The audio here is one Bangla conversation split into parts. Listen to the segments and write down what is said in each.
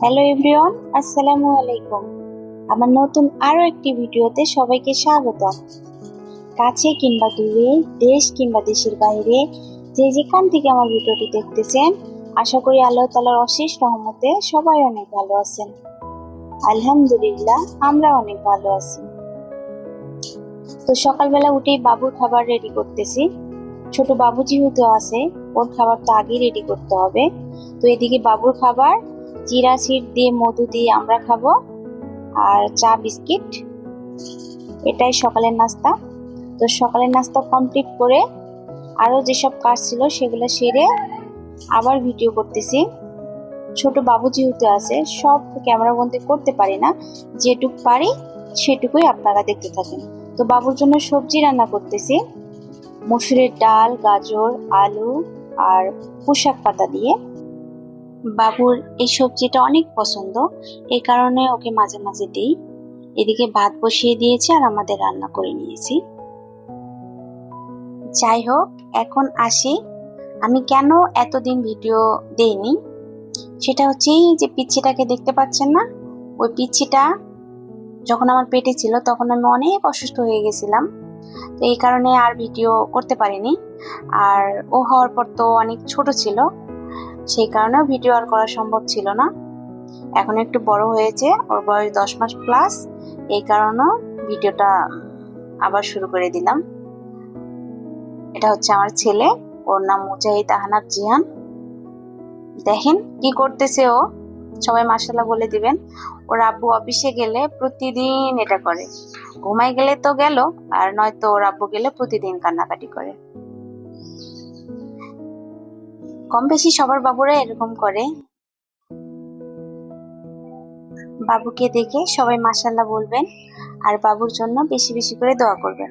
হ্যালো এভরিওয়ান, আসসালামু আলাইকুম। আমার নতুন আরো একটি ভিডিওতে সবাইকে স্বাগতম। কাছে কিংবা দূরে, দেশ কিংবা দেশের বাইরে, যে যেখান থেকে আমার ভিডিওটি দেখতেছেন, আশা করি আল্লাহ তাআলার অশেষ রহমতে সবাই অনেক ভালো আছেন। আলহামদুলিল্লাহ, আমরা অনেক ভালো আছি। তো সকালবেলা উঠেই বাবুর খাবার রেডি করতেছি। ছোট বাবু যেহেতু আছে, ওর খাবার তো আগেই রেডি করতে হবে। তো এদিকে বাবুর খাবার জিরা সিড দিয়ে মধু দিয়ে আমরা খাবো, আর চা বিস্কিট, এটাই সকালের নাস্তা। তো সকালের নাস্তা কমপ্লিট করে আরো যেসব কাজ ছিল সেগুলো সেরে আবার ভিডিও করতেছি। ছোট বাবু যেহেতু আছে, সব ক্যামেরা বন্দি করতে পারি না, যেটুকু পারি সেটুকুই আপনারা দেখতে থাকেন। তো বাবুর জন্য সবজি রান্না করতেছি, মসুরের ডাল, গাজর, আলু আর পুঁইশাক পাতা দিয়ে। বাবুর এই সবজিটা অনেক পছন্দ, এই কারণে ওকে মাঝে মাঝে দিই। এদিকে ভাত বসিয়ে দিয়েছি আর আমাদের রান্না করে নিয়েছি। যাই হোক, এখন আসি আমি কেন এতদিন ভিডিও দেইনি। সেটা হচ্ছে যে পিচ্চিটাকে দেখতে পাচ্ছেন না, ওই পিচ্চিটা যখন আমার পেটে ছিল তখন আমি অনেক অসুস্থ হয়ে গেছিলাম। তো এই কারণে আর ভিডিও করতে পারিনি। আর ও হওয়ার পর তো অনেক ছোট ছিল, সেই কারণেও ভিডিও আর করা সম্ভব ছিল না। এখন একটু বড় হয়েছে, ওর বয়স 10 মাস প্লাস, এই কারণেও ভিডিওটা আবার শুরু করে দিলাম। এটা হচ্ছে আমার ছেলে, ওর নাম মুজাহিদ আহনাফ জিহান। দেখেন কি করতেছে ও, সবাই মাশাআল্লাহ বলে দিবেন। ওর আব্বু অফিসে গেলে প্রতিদিন এটা করে, ঘুমাই গেলে তো গেল, আর নয়তো ওর আব্বু গেলে প্রতিদিন কান্নাকাটি করে। কম বেশি সবার বাবুরা এরকম করে। বাবুকে দেখে সবাই মাশাআল্লাহ বলবেন, আর বাবুর জন্য বেশি বেশি করে দোয়া করবেন,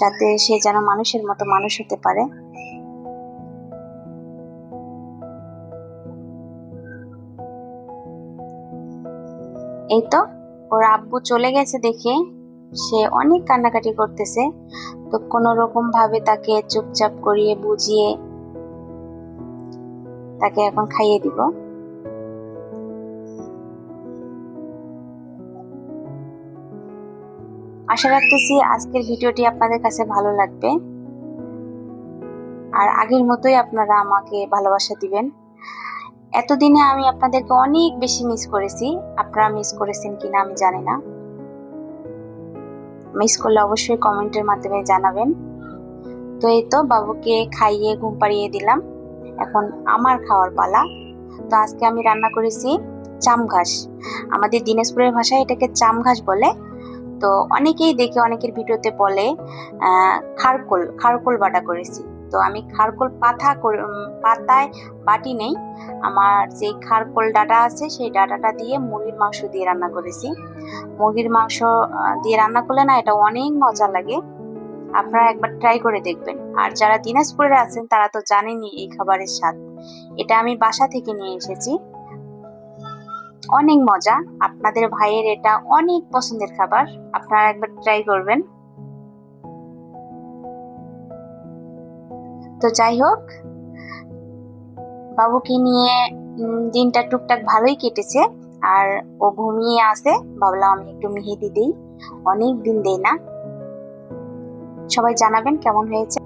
যাতে সে যেন মানুষের মতো মানুষ হতে পারে। এই তো ওর আব্বু চলে গেছে দেখে সে অনেক কান্নাকাটি করতেছে। তো কোনো রকম ভাবে তাকে চুপচাপ করিয়ে বুঝিয়ে তাকে এখন খাইয়ে দিব। আশা রাখতেছি আজকের ভিডিওটি আপনাদের কাছে ভালো লাগবে, আর আগের মতোই আপনারা আমাকে ভালোবাসা দিবেন। এতদিনে আমি আপনাদেরকে অনেক বেশি মিস করেছি, আপনারা মিস করেছেন কিনা আমি জানি না। মিস করলে অবশ্যই কমেন্টের মাধ্যমে জানাবেন। তো এই তো বাবুকে খাইয়ে ঘুম পাড়িয়ে দিলাম, এখন আমার খাওয়ার পালা। তো আজকে আমি রান্না করেছি চাম ঘাস, আমাদের দিনাজপুরের ভাষায় এটাকে চাম ঘাস বলে। তো অনেকেই দেখে অনেকের ভিডিওতে বলে খারকোল, খারকোল বাটা করেছি। তো আমি খারকোল পাতায় বাটি নেই, আমার যে খারকোল ডাটা আছে সেই ডাটাটা দিয়ে মুরগির মাংস দিয়ে রান্না করেছি। মুরগির মাংস দিয়ে রান্না করলে না, এটা অনেক মজা লাগে, আপনারা একবার ট্রাই করে দেখবেন। আর যারা দিনাজপুরে আছেন তারা তো জানেনই এই খাবারের স্বাদ। এটা আমি বাসা থেকে নিয়ে এসেছি, অনেক মজা। আপনাদের ভাইয়ের এটা অনেক পছন্দের খাবার, আপনারা একবার ট্রাই করবেন। তো যাই হোক, বাবুকে নিয়ে দিনটা টুকটাক ভালোই কেটেছে, আর ও ঘুমিয়ে আছে। ভাবলাম আমি একটু মেহেদি দিই, অনেক দিন দেই না। সবাই জানাবেন কেমন হয়েছে।